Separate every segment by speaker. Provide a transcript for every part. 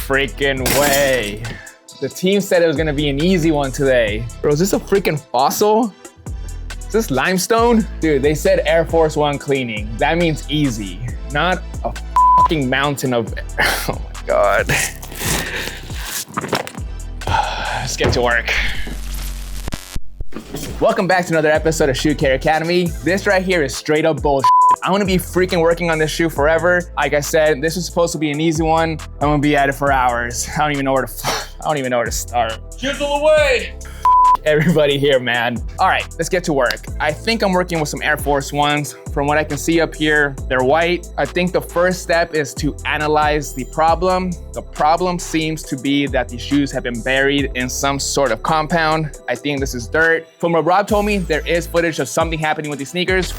Speaker 1: freaking way. The team said it was gonna be an easy one today. Bro, is this a freaking fossil? Is this limestone? Dude, they said Air Force One cleaning. That means easy, not a fucking mountain of, oh my God. Let's get to work. Welcome back to another episode of Shoe Care Academy. This right here is straight up bullshit. I want to be freaking working on this shoe forever. Like I said, this was supposed to be an easy one. I'm gonna be at it for hours. I don't even know where to start. Chisel away! Everybody here, man. All right, let's get to work. I think I'm working with some Air Force Ones. From what I can see up here, they're white. I think the first step is to analyze the problem. The problem seems to be that these shoes have been buried in some sort of compound. I think this is dirt. From what Rob told me, there is footage of something happening with these sneakers.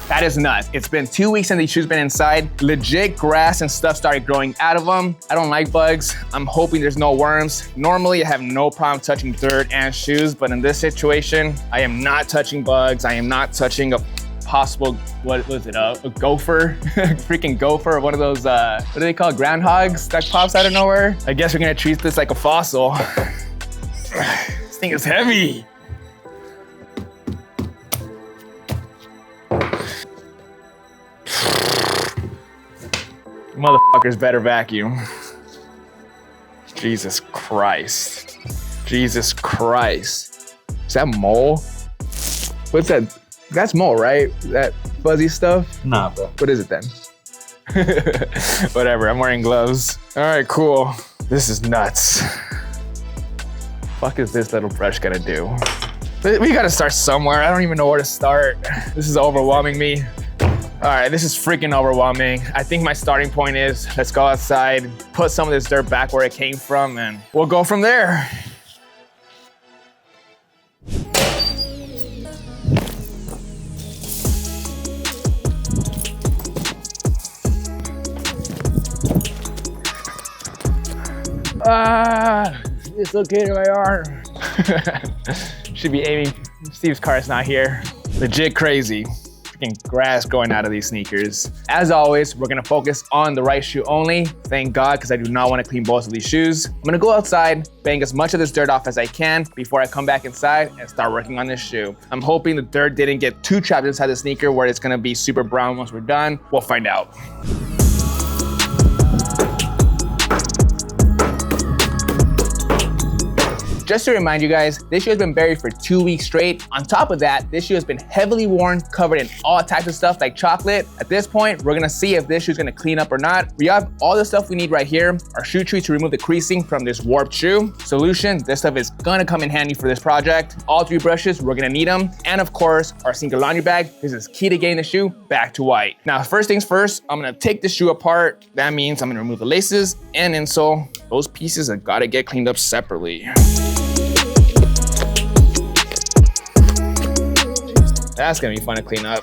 Speaker 1: That is nuts. It's been 2 weeks and these shoes been inside. Legit grass and stuff started growing out of them. I don't like bugs. I'm hoping there's no worms. Normally I have no problem touching dirt and shoes, but in this situation, I am not touching bugs. I am not touching a possible, what was it, a gopher? Freaking gopher, one of those, what do they call it? Groundhogs that pops out of nowhere? I guess we're gonna treat this like a fossil. This thing is heavy. Motherfuckers better vacuum. Jesus Christ. Jesus Christ. Is that mole? What's that? That's mole, right? That fuzzy stuff?
Speaker 2: Nah, bro.
Speaker 1: What is it then? Whatever, I'm wearing gloves. All right, cool. This is nuts. Fuck is this little brush gonna do? We gotta start somewhere. I don't even know where to start. This is overwhelming me. All right, this is freaking overwhelming. I think my starting point is, let's go outside, put some of this dirt back where it came from, and we'll go from there. Dislocated my arm. Should be aiming. Steve's car is not here. Legit crazy. Grass growing out of these sneakers. As always, we're gonna focus on the right shoe only. Thank God, because I do not want to clean both of these shoes. I'm gonna go outside, bang as much of this dirt off as I can before I come back inside and start working on this shoe. I'm hoping the dirt didn't get too trapped inside the sneaker where it's gonna be super brown once we're done. We'll find out. Just to remind you guys, this shoe has been buried for 2 weeks straight. On top of that, this shoe has been heavily worn, covered in all types of stuff like chocolate. At this point, we're gonna see if this shoe's gonna clean up or not. We have all the stuff we need right here. Our shoe tree to remove the creasing from this warped shoe. Solution, this stuff is gonna come in handy for this project. All 3 brushes, we're gonna need them. And of course, our sneaker laundry bag. This is key to getting the shoe back to white. Now, first things first, I'm gonna take the shoe apart. That means I'm gonna remove the laces and insole. Those pieces have gotta get cleaned up separately. That's gonna be fun to clean up.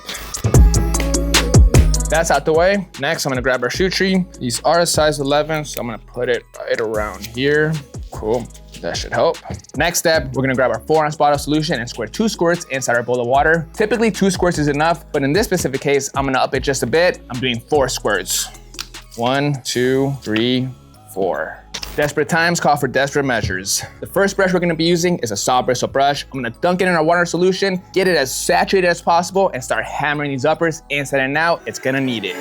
Speaker 1: That's out the way. Next, I'm gonna grab our shoe tree. These are a size 11, so I'm gonna put it right around here. Cool, that should help. Next step, we're gonna grab our 4-ounce bottle solution and squirt 2 squirts inside our bowl of water. Typically 2 squirts is enough, but in this specific case, I'm gonna up it just a bit. I'm doing 4 squirts. 1, 2, 3, 4. Desperate times call for desperate measures. The first brush we're gonna be using is a soft bristle brush. I'm gonna dunk it in our water solution, get it as saturated as possible, and start hammering these uppers inside and out. It's gonna need it.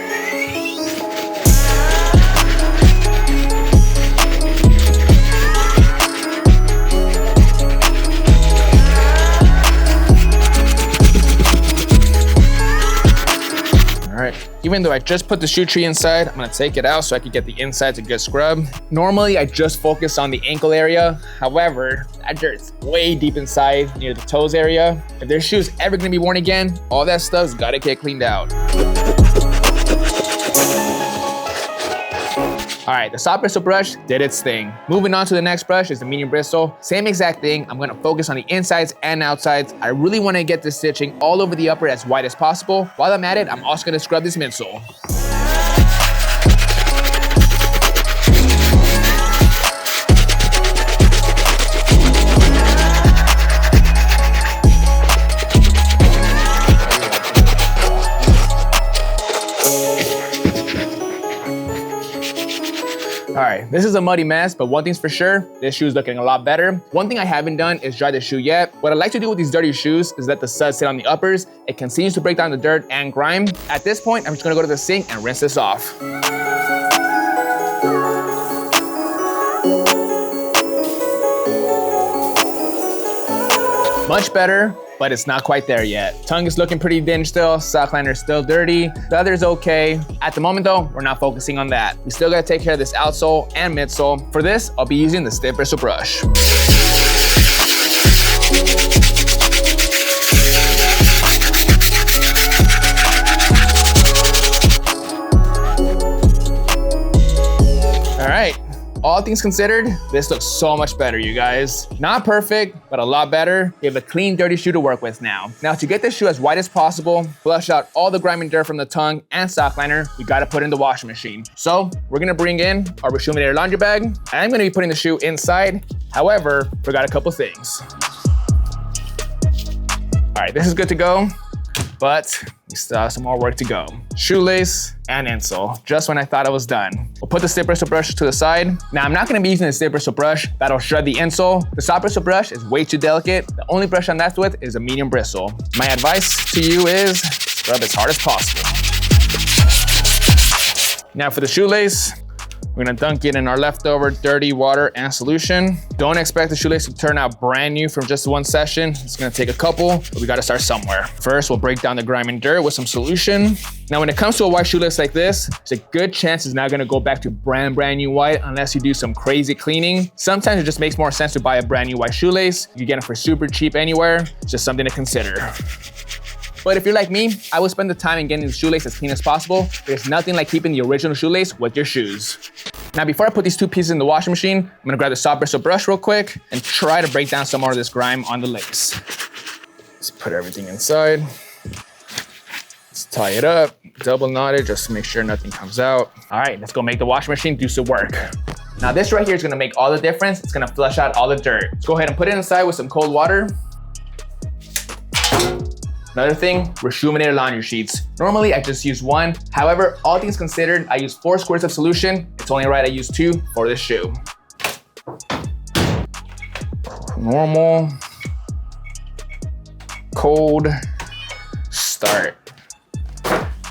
Speaker 1: All right, even though I just put the shoe tree inside, I'm gonna take it out so I can get the insides a good scrub. Normally, I just focus on the ankle area. However, that dirt's way deep inside near the toes area. If their shoe's ever gonna be worn again, all that stuff's gotta get cleaned out. All right, the soft bristle brush did its thing. Moving on to the next brush is the medium bristle. Same exact thing. I'm gonna focus on the insides and outsides. I really wanna get this stitching all over the upper as wide as possible. While I'm at it, I'm also gonna scrub this midsole. All right, this is a muddy mess, but one thing's for sure, this shoe's looking a lot better. One thing I haven't done is dry the shoe yet. What I like to do with these dirty shoes is let the suds sit on the uppers. It continues to break down the dirt and grime. At this point, I'm just gonna go to the sink and rinse this off. Much better, but it's not quite there yet. Tongue is looking pretty thin still, sock liner is still dirty, the other's okay. At the moment though, we're not focusing on that. We still gotta take care of this outsole and midsole. For this, I'll be using the stiff bristle brush. All right. All things considered, this looks so much better, you guys. Not perfect, but a lot better. We have a clean, dirty shoe to work with now. Now, to get this shoe as white as possible, flush out all the grime and dirt from the tongue and sock liner, we gotta put it in the washing machine. So, we're gonna bring in our Reshominator laundry bag. I'm gonna be putting the shoe inside. However, forgot a couple things. All right, this is good to go, but we still have some more work to go. Shoelace and insole, just when I thought I was done. We'll put the stiff bristle brush to the side. Now, I'm not gonna be using the stiff bristle brush. That'll shred the insole. The soft bristle brush is way too delicate. The only brush I'm left with is a medium bristle. My advice to you is scrub as hard as possible. Now for the shoelace, we're gonna dunk it in our leftover dirty water and solution. Don't expect the shoelace to turn out brand new from just one session. It's gonna take a couple, but we gotta start somewhere. First, we'll break down the grime and dirt with some solution. Now, when it comes to a white shoelace like this, there's a good chance it's not gonna go back to brand new white unless you do some crazy cleaning. Sometimes it just makes more sense to buy a brand new white shoelace. You get it for super cheap anywhere. It's just something to consider. But if you're like me, I would spend the time in getting the shoelace as clean as possible. There's nothing like keeping the original shoelace with your shoes. Now, before I put these two pieces in the washing machine, I'm gonna grab the soft bristle brush real quick and try to break down some more of this grime on the lace. Let's put everything inside. Let's tie it up, double knot it just to make sure nothing comes out. All right, let's go make the washing machine do some work. Now, this right here is gonna make all the difference. It's gonna flush out all the dirt. Let's go ahead and put it inside with some cold water. Another thing, Reshominator laundry sheets. Normally, I just use one. However, all things considered, I use 4 squirts of solution. It's only right I use 2 for this shoe. Normal, cold, start.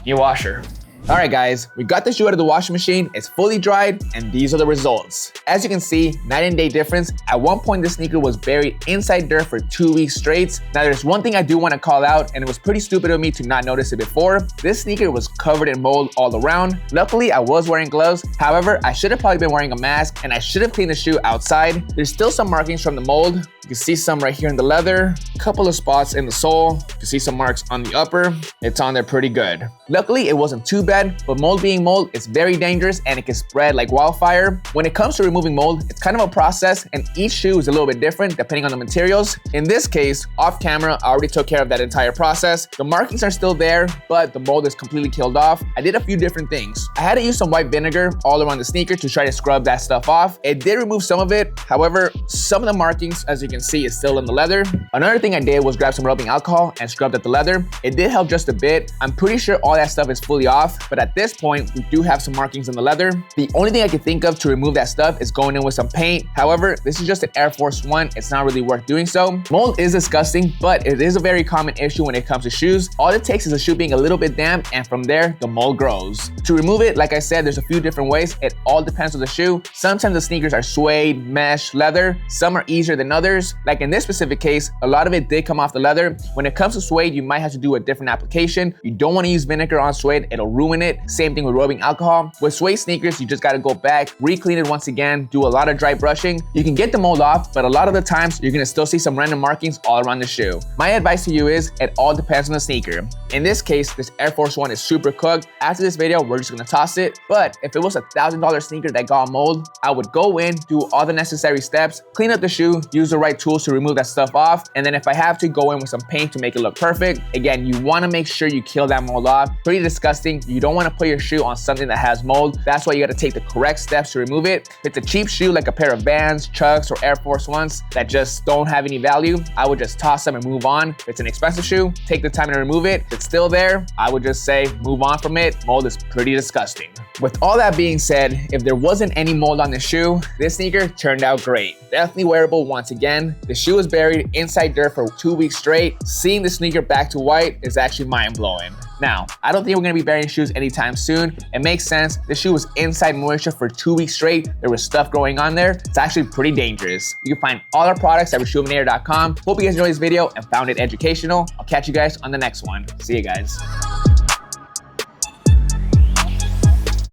Speaker 1: New washer. All right, guys, we got the shoe out of the washing machine. It's fully dried, and these are the results. As you can see, night and day difference. At one point, this sneaker was buried inside dirt for 2 weeks straight. Now, there's one thing I do want to call out, and it was pretty stupid of me to not notice it before. This sneaker was covered in mold all around. Luckily, I was wearing gloves. However, I should have probably been wearing a mask, and I should have cleaned the shoe outside. There's still some markings from the mold. You can see some right here in the leather, a couple of spots in the sole. You can see some marks on the upper. It's on there pretty good. Luckily, it wasn't too bad, but mold being mold, it's very dangerous and it can spread like wildfire. When it comes to removing mold, it's kind of a process and each shoe is a little bit different depending on the materials. In this case, off camera, I already took care of that entire process. The markings are still there, but the mold is completely killed off. I did a few different things. I had to use some white vinegar all around the sneaker to try to scrub that stuff off. It did remove some of it. However, some of the markings, as you can see, is still in the leather. Another thing I did was grab some rubbing alcohol and scrubbed at the leather. It did help just a bit. I'm pretty sure all that stuff is fully off, but at this point, we do have some markings in the leather. The only thing I can think of to remove that stuff is going in with some paint. However, this is just an Air Force One. It's not really worth doing so. Mold is disgusting, but it is a very common issue when it comes to shoes. All it takes is a shoe being a little bit damp, and from there, the mold grows. To remove it, like I said, there's a few different ways. It all depends on the shoe. Sometimes the sneakers are suede, mesh, leather. Some are easier than others. Like in this specific case, a lot of it did come off the leather. When it comes to suede, you might have to do a different application. You don't want to use vinegar on suede. It'll ruin ruin it. Same thing with rubbing alcohol. With suede sneakers, you just gotta go back, re-clean it once again, do a lot of dry brushing. You can get the mold off, but a lot of the times you're gonna still see some random markings all around the shoe. My advice to you is it all depends on the sneaker. In this case, this Air Force One is super cooked. After this video, we're just gonna toss it. But if it was a $1,000 sneaker that got mold, I would go in, do all the necessary steps, clean up the shoe, use the right tools to remove that stuff off, and then if I have to, go in with some paint to make it look perfect. Again, you wanna make sure you kill that mold off. Pretty disgusting. You don't wanna put your shoe on something that has mold. That's why you gotta take the correct steps to remove it. If it's a cheap shoe like a pair of Vans, Chucks, or Air Force Ones that just don't have any value, I would just toss them and move on. If it's an expensive shoe, take the time to remove it. If it's still there, I would just say move on from it. Mold is pretty disgusting. With all that being said, if there wasn't any mold on the shoe, this sneaker turned out great. Definitely wearable once again. The shoe was buried inside dirt for 2 weeks straight. Seeing the sneaker back to white is actually mind-blowing. Now, I don't think we're gonna be burying shoes anytime soon. It makes sense. The shoe was inside moisture for 2 weeks straight. There was stuff growing on there. It's actually pretty dangerous. You can find all our products at reshoeminator.com. Hope you guys enjoyed this video and found it educational. I'll catch you guys on the next one. See you guys.